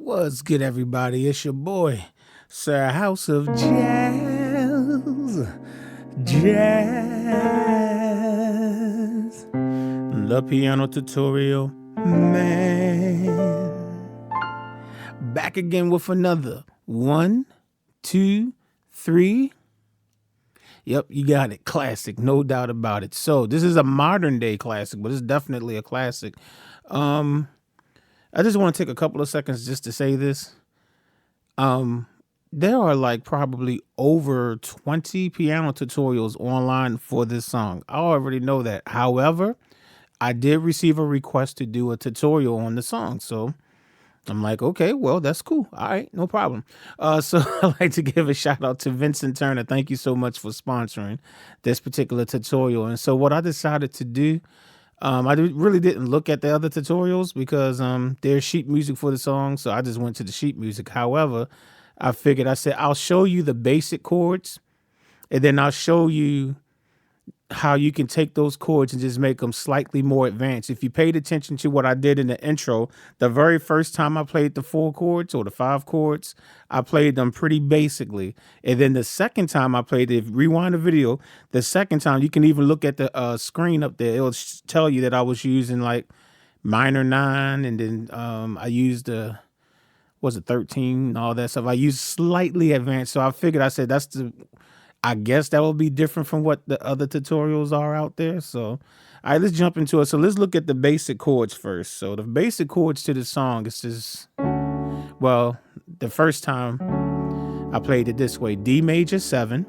What's good, everybody? It's your boy, Sir House of Jazz. Jazz. The piano tutorial man. Back again with another 1, 2, 3. Yep, you got it. Classic, no doubt about it. So this is a modern day classic, but it's definitely a classic. I just want to take a couple of seconds just to say this. There are like probably over 20 piano tutorials online for this song. I already know that. However, I did receive a request to do a tutorial on the song. So I'm like, okay, well, that's cool. All right, no problem. So I'd like to give a shout out to Vincent Turner. Thank you so much for sponsoring this particular tutorial. And so what I decided to do, really didn't look at the other tutorials because there's sheet music for the song. So I just went to the sheet music. However, I said, I'll show you the basic chords and then I'll show you how you can take those chords and just make them slightly more advanced. If you paid attention to what I did in the intro, the very first time I played the 4 chords or the 5 chords, I played them pretty basically. And then the second time I played it, rewind the video, the second time you can even look at the screen up there. It'll tell you that I was using like minor 9 and then I used was it 13 and all that stuff. I used slightly advanced. So I said, I guess that will be different from what the other tutorials are out there. So, all right, let's jump into it. So let's look at the basic chords first. So the basic chords to the song is just, well, the first time I played it this way: D major 7,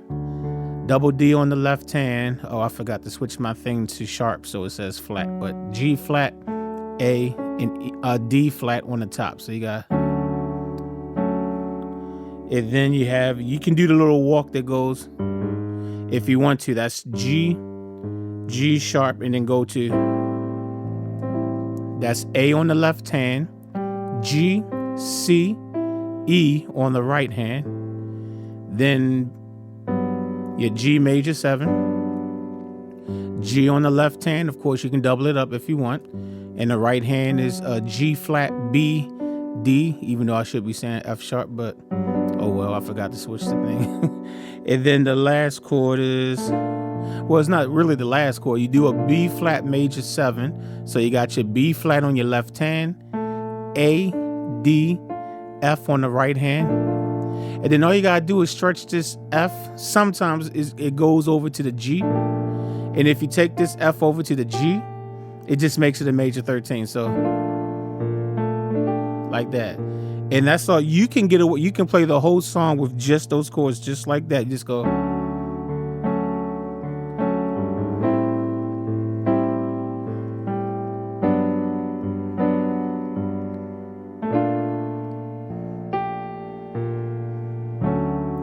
double D on the left hand. Oh, I forgot to switch my thing to sharp, so it says flat, but G flat, A, and D flat on the top. So you got, and then you can do the little walk that goes, if you want to, that's G sharp, and then go to, that's A on the left hand, G, C, E on the right hand, then your G major 7, G on the left hand. Of course, you can double it up if you want. And the right hand is G flat, B, D, even though I should be saying F sharp, but oh well, I forgot to switch the thing. And then the last chord is, well, it's not really the last chord. You do a B flat major 7. So you got your B flat on your left hand, A, D, F on the right hand. And then all you gotta do is stretch this F. Sometimes it goes over to the G. And if you take this F over to the G, it just makes it a major 13. So like that. And that's all. You can get away. You can play the whole song with just those chords, just like that. You just go.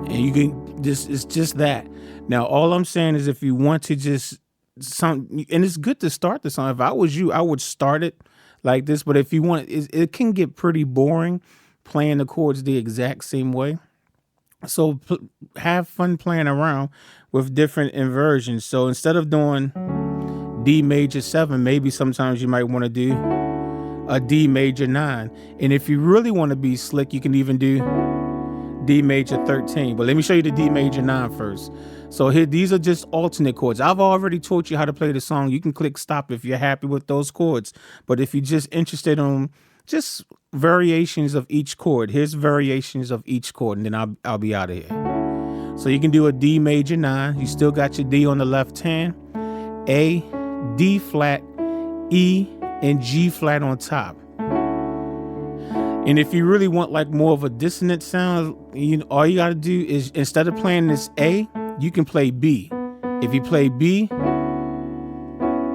And you can it's just that. Now, all I'm saying is if you want to and it's good to start the song. If I was you, I would start it like this. But if you want, it can get pretty boring playing the chords the exact same way. So have fun playing around with different inversions. So instead of doing D major 7, maybe sometimes you might want to do a D major 9. And if you really want to be slick, you can even do D major 13. But let me show you the D major 9 first. So here, these are just alternate chords. I've already taught you how to play the song. You can click stop if you're happy with those chords. But if you're just interested in just variations of each chord, here's variations of each chord, and then I'll be out of here. So you can do a D major 9. You still got your D on the left hand, A, D flat, E, and G flat on top. And if you really want like more of a dissonant sound, all you got to do is, instead of playing this A, you can play B. If you play B,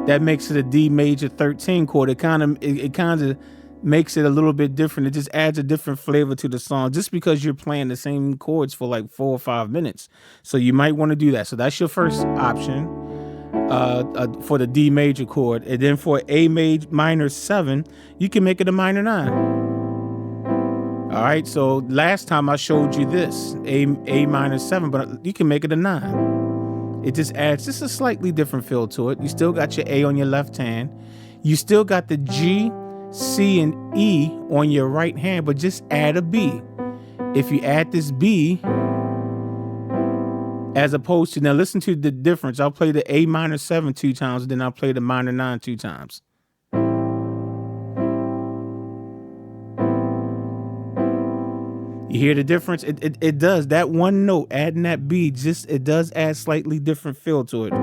that makes it a D major 13 chord. It kind of makes it a little bit different. It just adds a different flavor to the song just because you're playing the same chords for like 4 or 5 minutes. So you might want to do that. So that's your first option for the D major chord. And then for A minor 7, you can make it a minor 9. All right. So last time I showed you this, A minor 7, but you can make it a 9. It just adds just a slightly different feel to it. You still got your A on your left hand. You still got the G C and E on your right hand, but just add a B. If you add this B, as opposed to, now listen to the difference. I'll play the A minor 7 2 times, and then I'll play the minor 9 2 times. You hear the difference? It does. That one note, adding that B, it does add slightly different feel to it.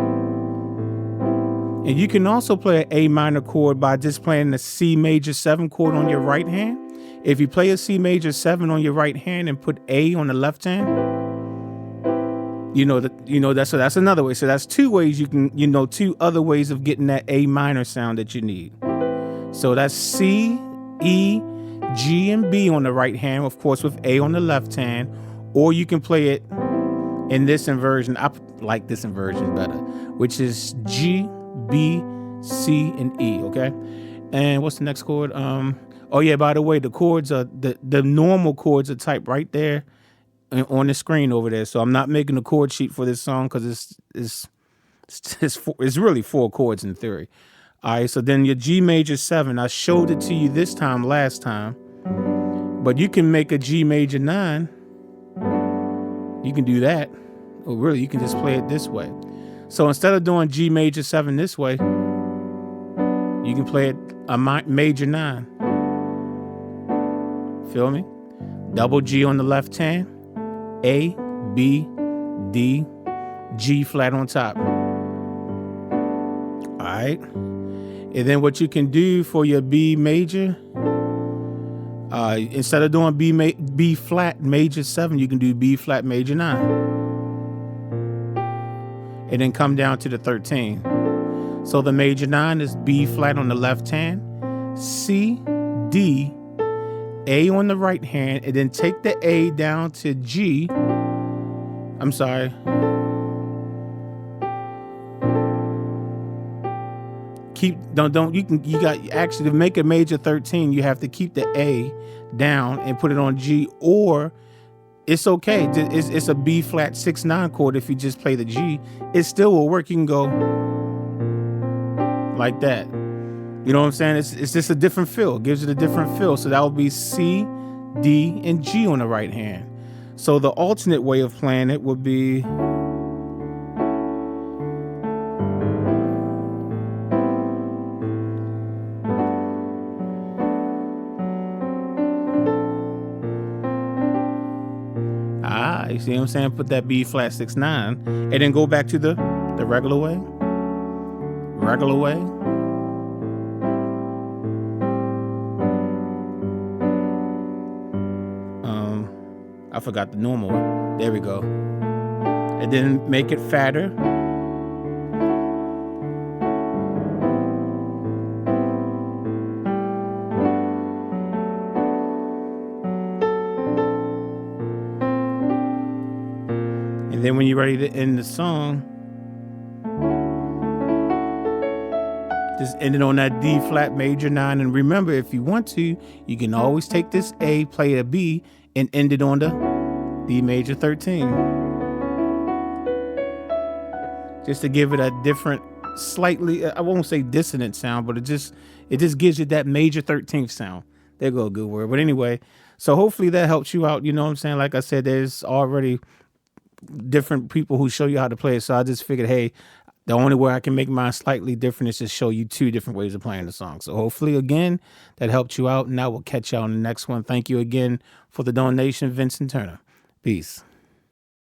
And you can also play an A minor chord by just playing the C major 7 chord on your right hand. If you play a C major 7 on your right hand and put A on the left hand, that's another way. So that's two ways you can, two other ways of getting that A minor sound that you need. So that's C, E, G, and B on the right hand, of course, with A on the left hand, or you can play it in this inversion. I like this inversion better, which is G, B, C, and E. Okay. And what's the next chord? Oh yeah, by the way, the chords are the normal chords are typed right there on the screen over there. So I'm not making a chord sheet for this song because it's really 4 chords in theory. All right, so then your G major 7, I showed it to you this time last time, but you can make a G major 9. You can do that. Or really, you can just play it this way. So instead of doing G major 7 this way, you can play it a major 9. Feel me? Double G on the left hand, A, B, D, G flat on top. All right. And then what you can do for your B major, instead of doing B flat major 7, you can do B flat major 9. And then come down to the 13. So the major 9 is B flat on the left hand, C, D, A on the right hand, and then take the A down to G. I'm sorry. You got actually, to make a major 13, you have to keep the A down and put it on G, or it's okay. It's a B flat 6/9 chord. If you just play the G, it still will work. You can go like that. You know what I'm saying? It's just a different feel. It gives it a different feel. So that would be C, D, and G on the right hand. So the alternate way of playing it would be, you see what I'm saying? Put that B flat 6/9 and then go back to the regular way. Regular way. I forgot the normal one. There we go. And then make it fatter. And then when you're ready to end the song, just end it on that D flat major 9. And remember, if you want to, you can always take this A, play a B, and end it on the D major 13. Just to give it a different, slightly, I won't say dissonant sound, but it just gives you that major 13th sound. There go a good word. But anyway, so hopefully that helps you out. You know what I'm saying? Like I said, there's already different people who show you how to play it. So I just figured, hey, the only way I can make mine slightly different is to show you 2 different ways of playing the song. So hopefully, again, that helped you out. And I will catch you on the next one. Thank you again for the donation, Vincent Turner. Peace.